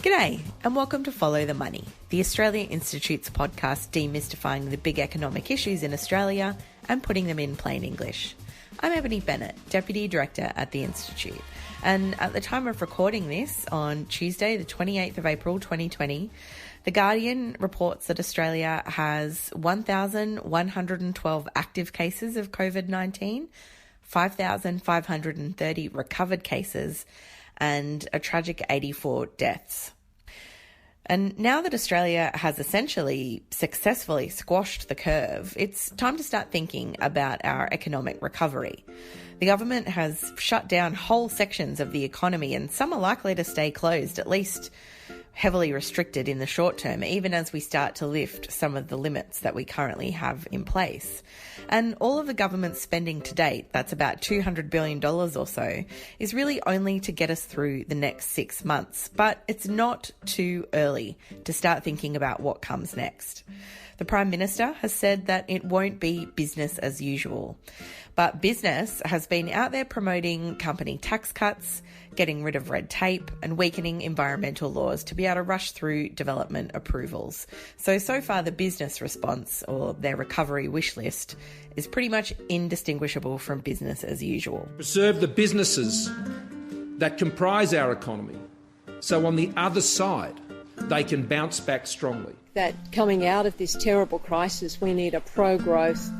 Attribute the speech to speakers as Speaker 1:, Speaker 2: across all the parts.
Speaker 1: G'day and welcome to Follow the Money, the Australia Institute's podcast demystifying the big economic issues in Australia and putting them in plain English. I'm Ebony Bennett, Deputy Director at the Institute, and at the time of recording this, on Tuesday the 28th of April 2020, The Guardian reports that Australia has 1,112 active cases of COVID-19, 5,530 recovered cases, and a tragic 84 deaths. And now that Australia has essentially successfully squashed the curve, it's time to start thinking about our economic recovery. The government has shut down whole sections of the economy, and some are likely to stay closed, at least heavily restricted in the short term, even as we start to lift some of the limits that we currently have in place. And all of the government's spending to date, that's about $200 billion or so, is really only to get us through the next 6 months. But it's not too early to start thinking about what comes next. The Prime Minister has said that it won't be business as usual. But business has been out there promoting company tax cuts, getting rid of red tape and weakening environmental laws to be able to rush through development approvals. So far the business response, or their recovery wish list, is pretty much indistinguishable from business as usual.
Speaker 2: Preserve the businesses that comprise our economy, so on the other side they can bounce back strongly.
Speaker 3: That coming out of this terrible crisis, we need a pro-growth,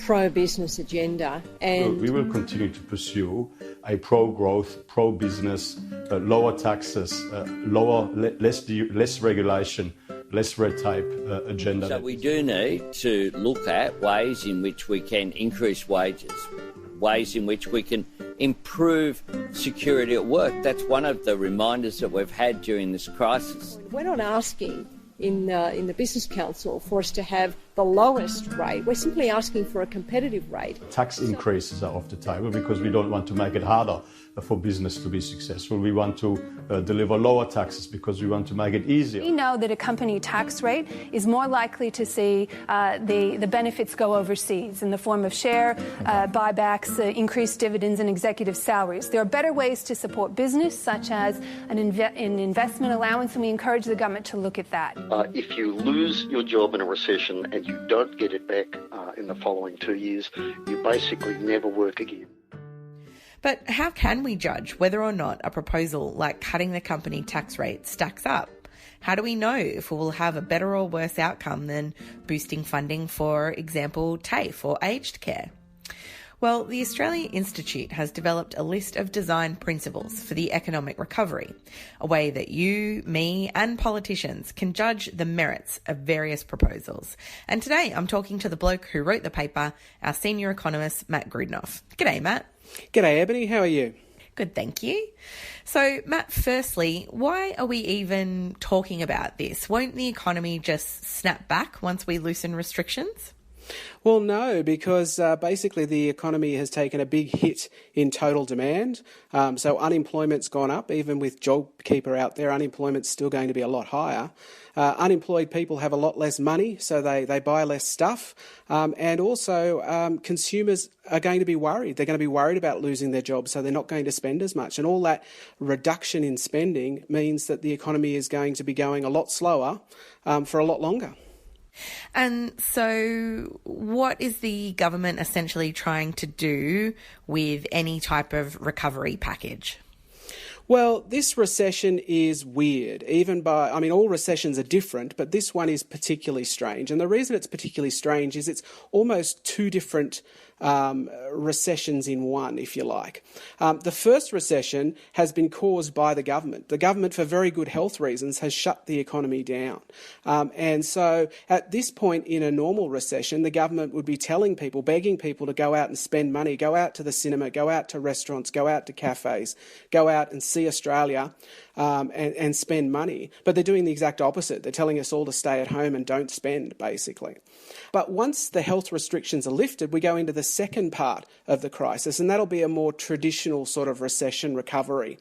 Speaker 3: pro-business agenda. And
Speaker 4: we will continue to pursue a pro-growth, pro-business, lower taxes, less regulation, less red tape agenda.
Speaker 5: So we do need to look at ways in which we can increase wages, ways in which we can improve security at work. That's one of the reminders that we've had during this crisis.
Speaker 3: We're not asking in the Business Council for us to have the lowest rate. We're simply asking for a competitive rate.
Speaker 4: Tax increases are off the table because we don't want to make it harder for business to be successful. We want to deliver lower taxes because we want to make it easier.
Speaker 6: We know that a company tax rate is more likely to see the benefits go overseas in the form of share buybacks, increased dividends and executive salaries. There are better ways to support business, such as an investment allowance, and we encourage the government to look at that.
Speaker 7: If you lose your job in a recession and you don't get it back in the following 2 years, you basically never work again.
Speaker 1: But how can we judge whether or not a proposal like cutting the company tax rate stacks up? How do we know if we will have a better or worse outcome than boosting funding, for example, TAFE or aged care? Well, the Australia Institute has developed a list of design principles for the economic recovery, a way that you, me and politicians can judge the merits of various proposals. And today I'm talking to the bloke who wrote the paper, our senior economist, Matt Grudnoff. G'day, Matt.
Speaker 8: G'day, Ebony. How are you?
Speaker 1: Good, thank you. So, Matt, firstly, why are we even talking about this? Won't the economy just snap back once we loosen restrictions?
Speaker 8: Well, no, because basically the economy has taken a big hit in total demand. So unemployment's gone up. Even with JobKeeper out there, unemployment's still going to be a lot higher. Unemployed people have a lot less money, so they buy less stuff. And also consumers are going to be worried. They're going to be worried about losing their jobs, so they're not going to spend as much. And all that reduction in spending means that the economy is going to be going a lot slower for a lot longer.
Speaker 1: And so what is the government essentially trying to do with any type of recovery package?
Speaker 8: Well, this recession is weird. All recessions are different, but this one is particularly strange. And the reason it's particularly strange is it's almost two different recessions in one, if you like. The first recession has been caused by the government. The government, for very good health reasons, has shut the economy down. And so at this point in a normal recession, the government would be telling people, begging people to go out and spend money, go out to the cinema, go out to restaurants, go out to cafes, go out and see Australia and spend money. But they're doing the exact opposite. They're telling us all to stay at home and don't spend, basically. But once the health restrictions are lifted, we go into the second part of the crisis, and that'll be a more traditional sort of recession recovery,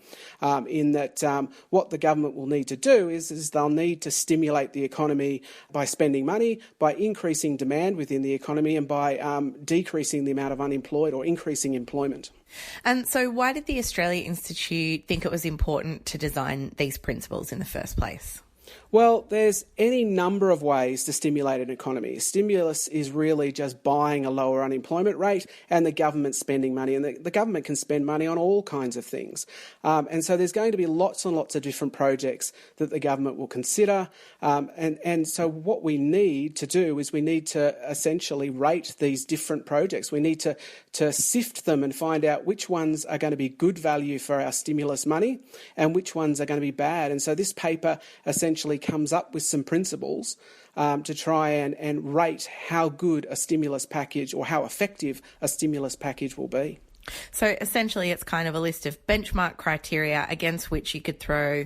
Speaker 8: in that what the government will need to do is they'll need to stimulate the economy by spending money, by increasing demand within the economy, and by decreasing the amount of unemployed or increasing employment.
Speaker 1: And so why did the Australia Institute think it was important to design design these principles in the first place?
Speaker 8: Well, there's any number of ways to stimulate an economy. Stimulus is really just buying a lower unemployment rate and the government spending money. And the government can spend money on all kinds of things. And so there's going to be lots and lots of different projects that the government will consider. And so what we need to do is we need to essentially rate these different projects. We need to sift them and find out which ones are going to be good value for our stimulus money and which ones are going to be bad. And so this paper essentially comes up with some principles to try and rate how good a stimulus package or how effective a stimulus package will be.
Speaker 1: So essentially it's kind of a list of benchmark criteria against which you could throw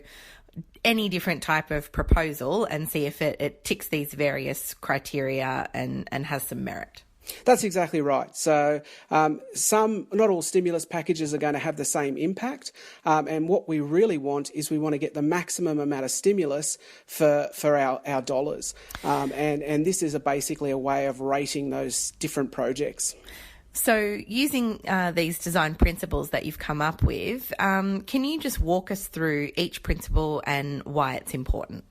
Speaker 1: any different type of proposal and see if it ticks these various criteria and has some merit.
Speaker 8: That's exactly right. So not all stimulus packages are going to have the same impact. And what we really want is we want to get the maximum amount of stimulus for our dollars. And this is basically a way of rating those different projects.
Speaker 1: So using these design principles that you've come up with, can you just walk us through each principle and why it's important?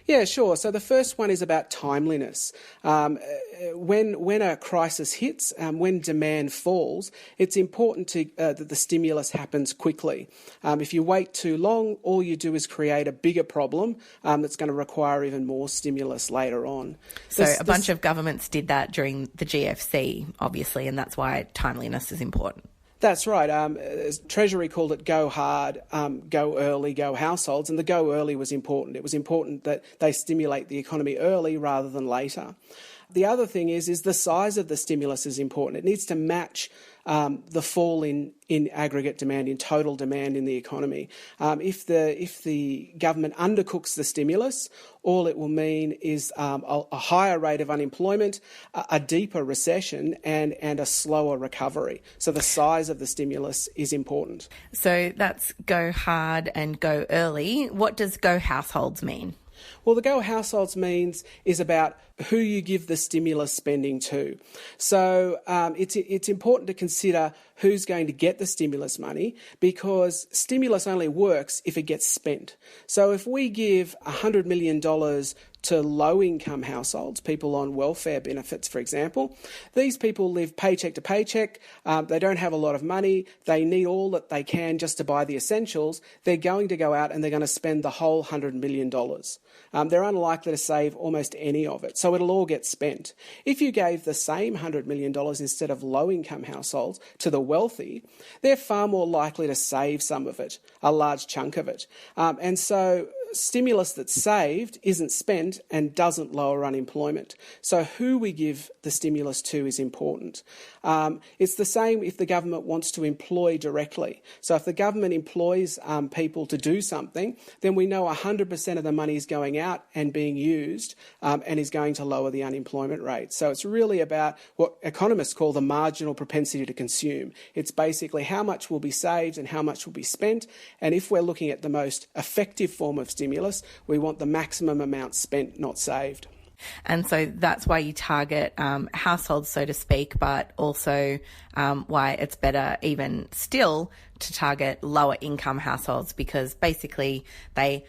Speaker 8: Yeah, sure. So the first one is about timeliness. When a crisis hits, when demand falls, it's important that the stimulus happens quickly. If you wait too long, all you do is create a bigger problem that's going to require even more stimulus later on.
Speaker 1: So a bunch of governments did that during the GFC, obviously, and that's why timeliness is important.
Speaker 8: That's right. Treasury called it go hard, go early, go households, and the go early was important. It was important that they stimulate the economy early rather than later. The other thing is the size of the stimulus is important. It needs to match the fall in aggregate demand, in total demand in the economy. If the government undercooks the stimulus, all it will mean is a higher rate of unemployment, a deeper recession, and a slower recovery. So the size of the stimulus is important.
Speaker 1: So that's go hard and go early. What does go households mean?
Speaker 8: Well, the go households is about who you give the stimulus spending to. So it's important to consider who's going to get the stimulus money, because stimulus only works if it gets spent. So if we give $100 million to low-income households, people on welfare benefits, for example, these people live paycheck to paycheck. They don't have a lot of money. They need all that they can just to buy the essentials. They're going to go out and they're going to spend the whole $100 million. They're unlikely to save almost any of it, so it'll all get spent. If you gave the same $100 million instead of low-income households to the wealthy, they're far more likely to save some of it, a large chunk of it. And so stimulus that's saved isn't spent and doesn't lower unemployment. So who we give the stimulus to is important. It's the same if the government wants to employ directly. So if the government employs people to do something, then we know 100% of the money is going out and being used and is going to lower the unemployment rate. So it's really about what economists call the marginal propensity to consume. It's basically how much will be saved and how much will be spent. And if we're looking at the most effective form of stimulus, we want the maximum amount spent, not saved.
Speaker 1: And so that's why you target households, so to speak, but also why it's better even still to target lower income households, because basically they,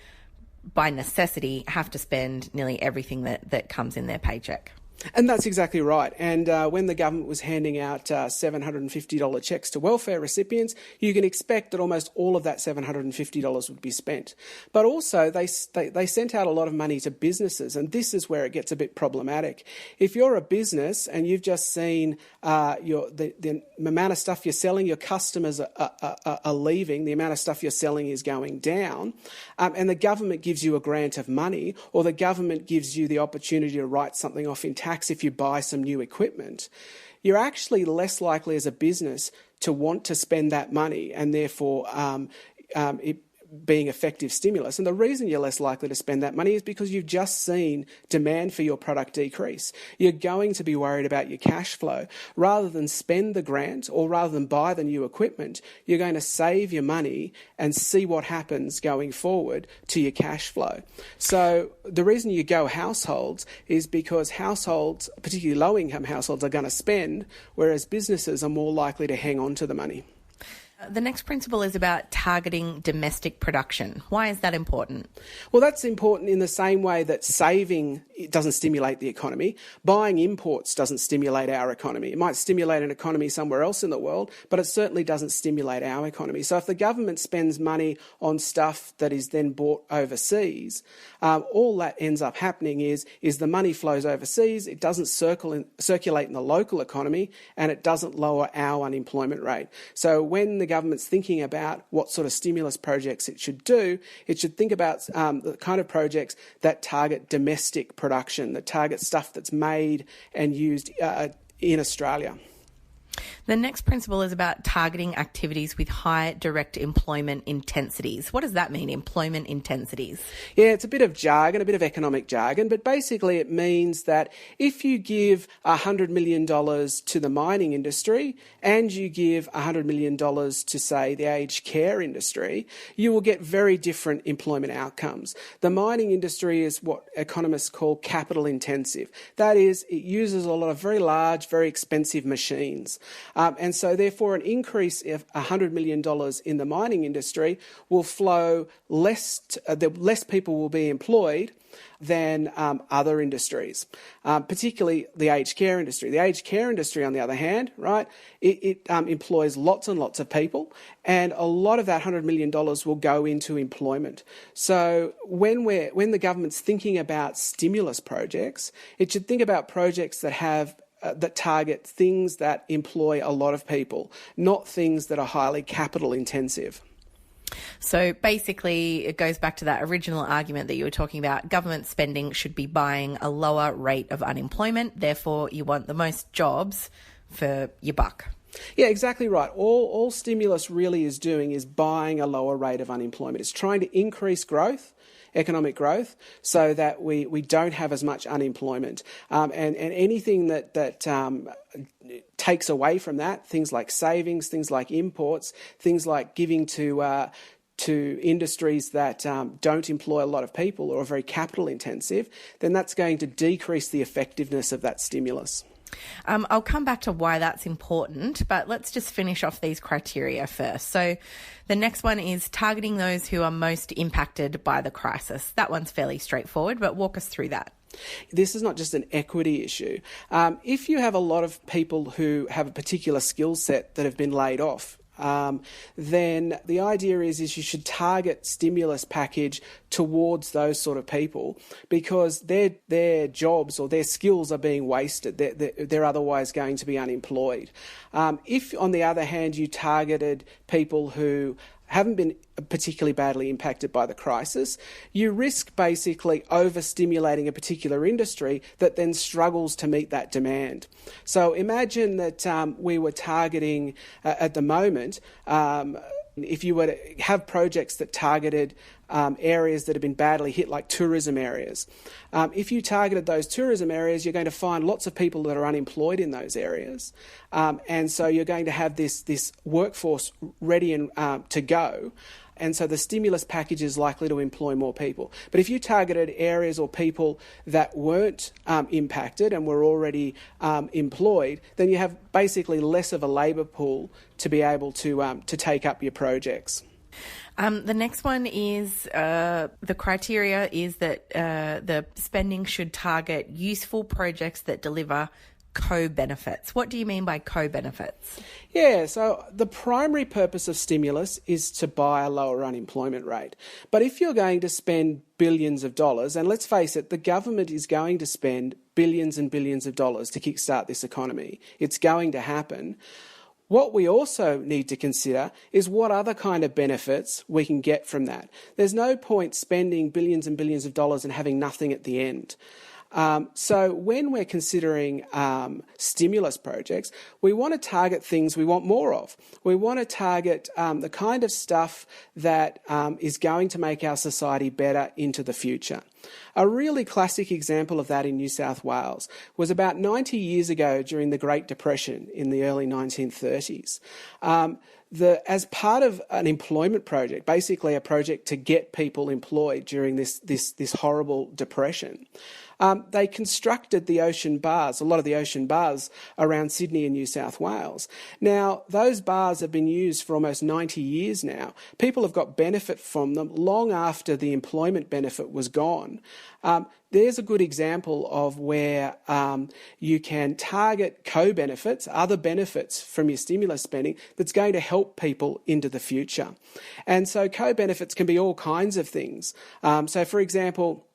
Speaker 1: by necessity, have to spend nearly everything that comes in their paycheck.
Speaker 8: And that's exactly right. And when the government was handing out $750 checks to welfare recipients, you can expect that almost all of that $750 would be spent. But also they sent out a lot of money to businesses, and this is where it gets a bit problematic. If you're a business and you've just seen the amount of stuff you're selling, your customers are leaving, the amount of stuff you're selling is going down, and the government gives you a grant of money, or the government gives you the opportunity to write something off in tax if you buy some new equipment, you're actually less likely as a business to want to spend that money, and therefore it being effective stimulus. And the reason you're less likely to spend that money is because you've just seen demand for your product decrease. You're going to be worried about your cash flow. Rather than spend the grant or rather than buy the new equipment, you're going to save your money and see what happens going forward to your cash flow. So the reason you go households is because households, particularly low-income households, are going to spend, whereas businesses are more likely to hang on to the money.
Speaker 1: The next principle is about targeting domestic production. Why is that important?
Speaker 8: Well, that's important in the same way that saving it doesn't stimulate the economy. Buying imports doesn't stimulate our economy. It might stimulate an economy somewhere else in the world, but it certainly doesn't stimulate our economy. So if the government spends money on stuff that is then bought overseas, all that ends up happening is the money flows overseas, it doesn't circulate in the local economy, and it doesn't lower our unemployment rate. So when the government's thinking about what sort of stimulus projects it should do, it should think about the kind of projects that target domestic production, that target stuff that's made and used in Australia.
Speaker 1: The next principle is about targeting activities with high direct employment intensities. What does that mean, employment intensities?
Speaker 8: Yeah, it's a bit of jargon, a bit of economic jargon, but basically it means that if you give $100 million to the mining industry and you give $100 million to, say, the aged care industry, you will get very different employment outcomes. The mining industry is what economists call capital intensive. That is, it uses a lot of very large, very expensive machines. And so therefore an increase of $100 million in the mining industry will flow less people will be employed than other industries, particularly the aged care industry. The aged care industry, on the other hand, right, it employs lots and lots of people, and a lot of that $100 million will go into employment. So when the government's thinking about stimulus projects, it should think about projects that target things that employ a lot of people, not things that are highly capital intensive.
Speaker 1: So basically, it goes back to that original argument that you were talking about. Government spending should be buying a lower rate of unemployment. Therefore, you want the most jobs for your buck.
Speaker 8: Yeah, exactly right. All stimulus really is doing is buying a lower rate of unemployment. It's trying to increase growth, economic growth, so that we don't have as much unemployment. And anything that takes away from that, things like savings, things like imports, things like giving to industries that don't employ a lot of people or are very capital intensive, then that's going to decrease the effectiveness of that stimulus.
Speaker 1: I'll come back to why that's important, but let's just finish off these criteria first. So the next one is targeting those who are most impacted by the crisis. That one's fairly straightforward, but walk us through that.
Speaker 8: This is not just an equity issue. If you have a lot of people who have a particular skill set that have been laid off, then the idea is you should target stimulus package towards those sort of people, because their jobs or their skills are being wasted. They're otherwise going to be unemployed. If, on the other hand, you targeted people who haven't been particularly badly impacted by the crisis, you risk basically overstimulating a particular industry that then struggles to meet that demand. So imagine that we were targeting, at the moment, if you were to have projects that targeted areas that have been badly hit, like tourism areas. If you targeted those tourism areas, you're going to find lots of people that are unemployed in those areas. And so you're going to have this workforce ready and to go. And so the stimulus package is likely to employ more people. But if you targeted areas or people that weren't impacted and were already employed, then you have basically less of a labour pool to be able to take up your projects.
Speaker 1: The next one is the criteria is that the spending should target useful projects that deliver co-benefits. What do you mean by co-benefits?
Speaker 8: Yeah, so the primary purpose of stimulus is to buy a lower unemployment rate. But if you're going to spend billions of dollars, and let's face it, the government is going to spend billions and billions of dollars to kickstart this economy. It's going to happen. What we also need to consider is what other kind of benefits we can get from that. There's no point spending billions and billions of dollars and having nothing at the end. So when we're considering stimulus projects, we want to target things we want more of. We want to target the kind of stuff that is going to make our society better into the future. A really classic example of that in New South Wales was about 90 years ago during the Great Depression in the early 1930s. As part of an employment project, basically a project to get people employed during this horrible depression, they constructed the ocean bars, a lot of the ocean bars around Sydney and New South Wales. Now, those bars have been used for almost 90 years now. People have got benefit from them long after the employment benefit was gone. There's a good example of where you can target co-benefits, other benefits from your stimulus spending that's going to help people into the future. And so co-benefits can be all kinds of things. So, for example,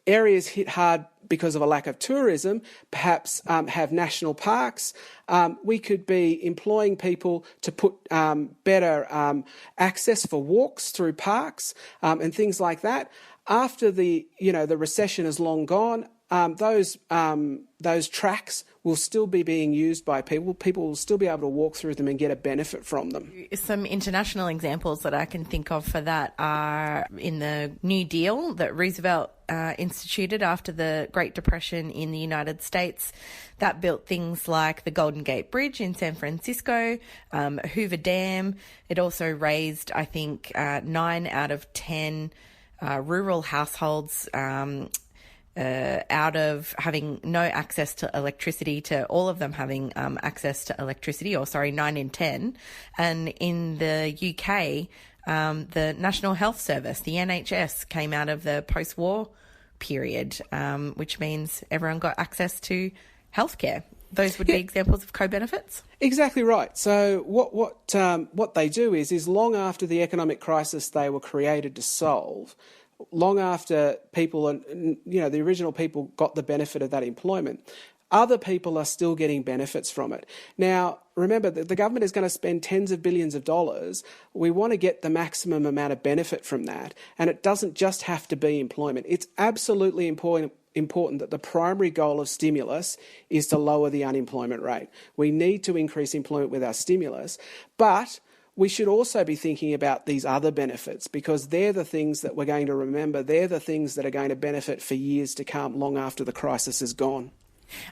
Speaker 8: areas hit hard because of a lack of tourism, perhaps have national parks. We could be employing people to put better access for walks through parks and things like that. After the recession is long gone, those tracks will still be being used by people. People will still be able to walk through them and get a benefit from them.
Speaker 1: Some international examples that I can think of for that are in the New Deal that Roosevelt instituted after the Great Depression in the United States. That built things like the Golden Gate Bridge in San Francisco, Hoover Dam. It also raised, I think, 9 out of 10 rural households out of having no access to electricity to all of them having access to electricity, 9 in 10. And in the UK, the National Health Service, the NHS, came out of the post-war period, which means everyone got access to healthcare. Those would be examples of co-benefits?
Speaker 8: Exactly right. So what they do is long after the economic crisis they were created to solve, long after people, the original people got the benefit of that employment, other people are still getting benefits from it. Now, remember that the government is going to spend tens of billions of dollars. We want to get the maximum amount of benefit from that, and it doesn't just have to be employment. It's absolutely important that the primary goal of stimulus is to lower the unemployment rate. We need to increase employment with our stimulus, but we should also be thinking about these other benefits because they're the things that we're going to remember. They're the things that are going to benefit for years to come, long after the crisis is gone.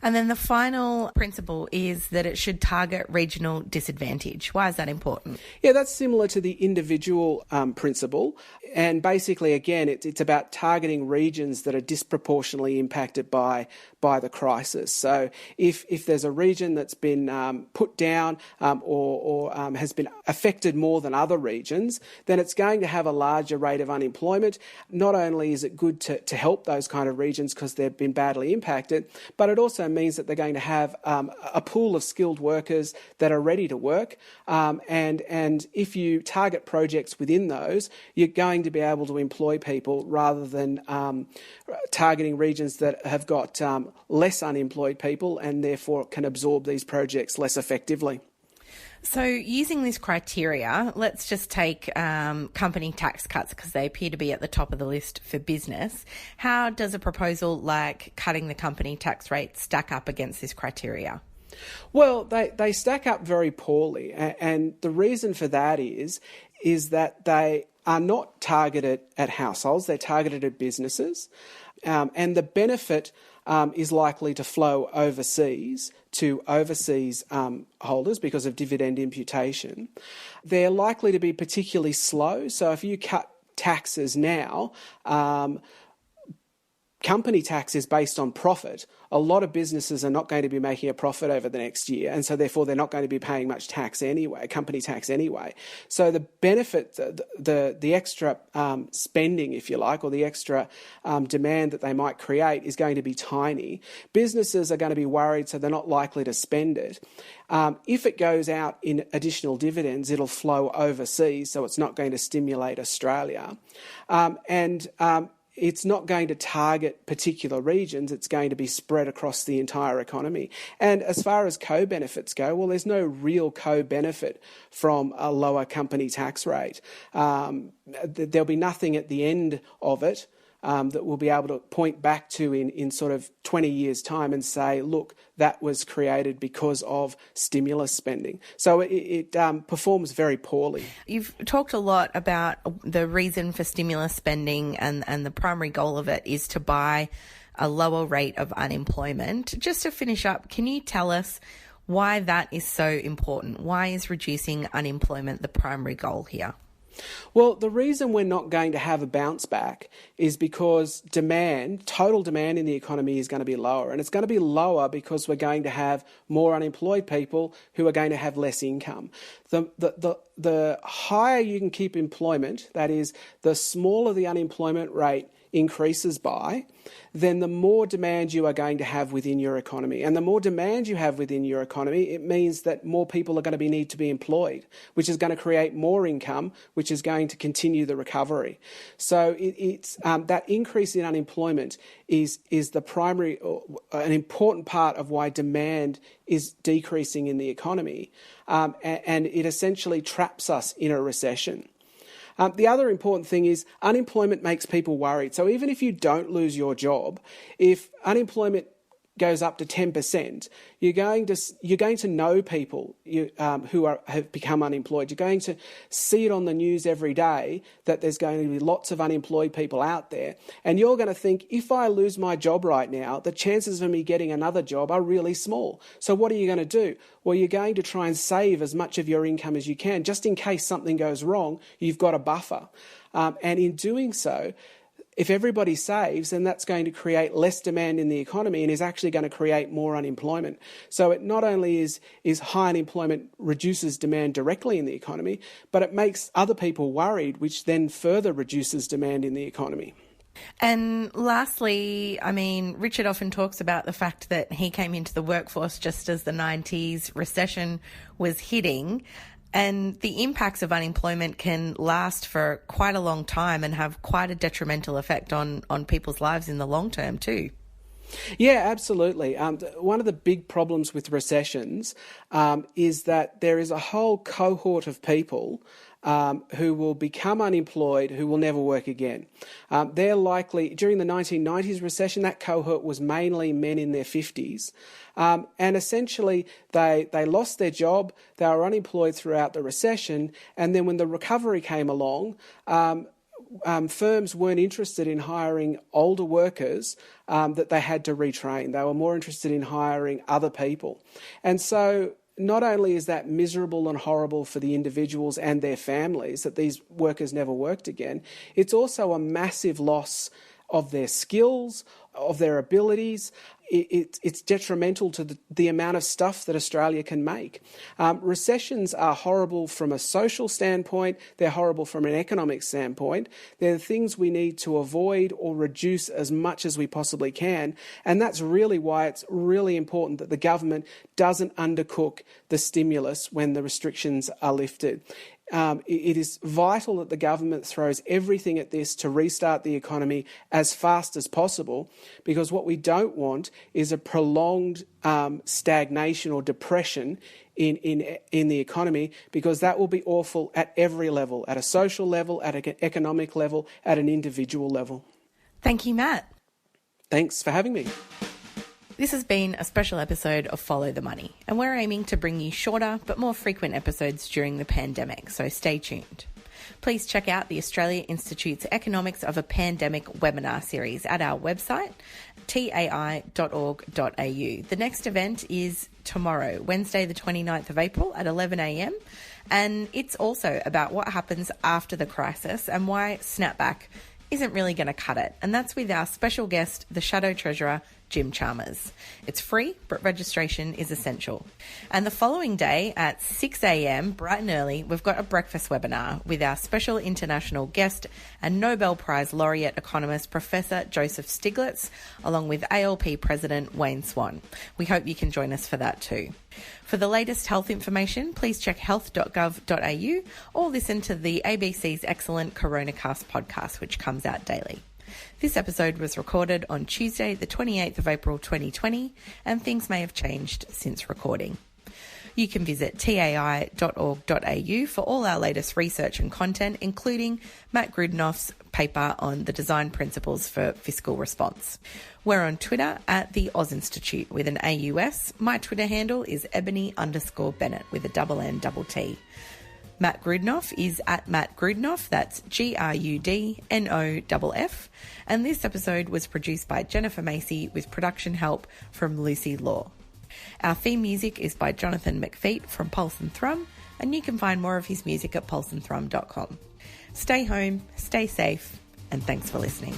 Speaker 1: And then the final principle is that it should target regional disadvantage. Why is that important?
Speaker 8: Yeah, that's similar to the individual principle. And basically, again, it's about targeting regions that are disproportionately impacted by the crisis. So if there's a region that's been put down or has been affected more than other regions, then it's going to have a larger rate of unemployment. Not only is it good to help those kind of regions because they've been badly impacted, but it also means that they're going to have a pool of skilled workers that are ready to work. And if you target projects within those, you're going to be able to employ people rather than targeting regions that have got less unemployed people and therefore can absorb these projects less effectively.
Speaker 1: So using this criteria, let's just take company tax cuts because they appear to be at the top of the list for business. How does a proposal like cutting the company tax rate stack up against this criteria?
Speaker 8: Well, they stack up very poorly. And the reason for that is that they are not targeted at households, they're targeted at businesses. And the benefit is likely to flow overseas to overseas holders because of dividend imputation. They're likely to be particularly slow. So if you cut taxes now, company tax is based on profit. A lot of businesses are not going to be making a profit over the next year, and so therefore they're not going to be paying much tax anyway, company tax anyway. So the benefit, the extra spending, if you like, or the extra demand that they might create is going to be tiny. Businesses are going to be worried, so they're not likely to spend it. If it goes out in additional dividends, it'll flow overseas, so it's not going to stimulate Australia. It's not going to target particular regions, it's going to be spread across the entire economy. And as far as co-benefits go, well, there's no real co-benefit from a lower company tax rate. There'll be nothing at the end of it that we'll be able to point back to in sort of 20 years' time and say, look, that was created because of stimulus spending. So it performs very poorly.
Speaker 1: You've talked a lot about the reason for stimulus spending and the primary goal of it is to buy a lower rate of unemployment. Just to finish up, can you tell us why that is so important? Why is reducing unemployment the primary goal here?
Speaker 8: Well, the reason we're not going to have a bounce back is because total demand in the economy is going to be lower. And it's going to be lower because we're going to have more unemployed people who are going to have less income. The higher you can keep employment, that is, the smaller the unemployment rate increases by, then the more demand you are going to have within your economy. And the more demand you have within your economy, it means that more people are going to need to be employed, which is going to create more income, which is going to continue the recovery. So it's that increase in unemployment is the primary, an important part of why demand is decreasing in the economy. And it essentially traps us in a recession. The other important thing is unemployment makes people worried. So even if you don't lose your job, if unemployment goes up to 10%, you're going to know people who have become unemployed. You're going to see it on the news every day that there's going to be lots of unemployed people out there. And you're going to think, if I lose my job right now, the chances of me getting another job are really small. So what are you going to do? Well, you're going to try and save as much of your income as you can. Just in case something goes wrong, you've got a buffer. And in doing so, if everybody saves, then that's going to create less demand in the economy and is actually going to create more unemployment. So it not only is high unemployment reduces demand directly in the economy, but it makes other people worried, which then further reduces demand in the economy.
Speaker 1: And lastly, I mean, Richard often talks about the fact that he came into the workforce just as the 90s recession was hitting. And the impacts of unemployment can last for quite a long time and have quite a detrimental effect on people's lives in the long term too.
Speaker 8: Yeah, absolutely. One of the big problems with recessions is that there is a whole cohort of people who will become unemployed, who will never work again. They're likely, during the 1990s recession, that cohort was mainly men in their 50s. And essentially, they lost their job, they were unemployed throughout the recession, and then when the recovery came along, firms weren't interested in hiring older workers that they had to retrain. They were more interested in hiring other people. And so not only is that miserable and horrible for the individuals and their families that these workers never worked again, it's also a massive loss of their skills, of their abilities. It's detrimental to the amount of stuff that Australia can make. Recessions are horrible from a social standpoint. They're horrible from an economic standpoint. They're the things we need to avoid or reduce as much as we possibly can. And that's really why it's really important that the government doesn't undercook the stimulus when the restrictions are lifted. It is vital that the government throws everything at this to restart the economy as fast as possible, because what we don't want is a prolonged stagnation or depression in the economy, because that will be awful at every level, at a social level, at an economic level, at an individual level.
Speaker 1: Thank you, Matt.
Speaker 8: Thanks for having me.
Speaker 1: This has been a special episode of Follow the Money, and we're aiming to bring you shorter but more frequent episodes during the pandemic, so stay tuned. Please check out the Australia Institute's Economics of a Pandemic webinar series at our website, tai.org.au. The next event is tomorrow, Wednesday the 29th of April at 11 a.m, and it's also about what happens after the crisis and why snapback isn't really going to cut it. And that's with our special guest, the Shadow Treasurer, Jim Chalmers. It's free, but registration is essential. And the following day at 6 a.m, bright and early, we've got a breakfast webinar with our special international guest and Nobel Prize laureate economist, Professor Joseph Stiglitz, along with ALP President Wayne Swan. We hope you can join us for that too. For the latest health information, please check health.gov.au or listen to the ABC's excellent Coronacast podcast, which comes out daily. This episode was recorded on Tuesday, the 28th of April 2020, and things may have changed since recording. You can visit tai.org.au for all our latest research and content, including Matt Grudnoff's paper on the design principles for fiscal response. We're on Twitter at the Oz Institute with an AUS. My Twitter handle is Ebony_Bennett with a N-T. Matt Grudnoff is at Matt Grudnoff, that's GRUDNOFF, and this episode was produced by Jennifer Macey with production help from Lucy Luo. Our theme music is by Jonathan McFeat from Pulse and Thrum, and you can find more of his music at pulseandthrum.com. Stay home, stay safe, and thanks for listening.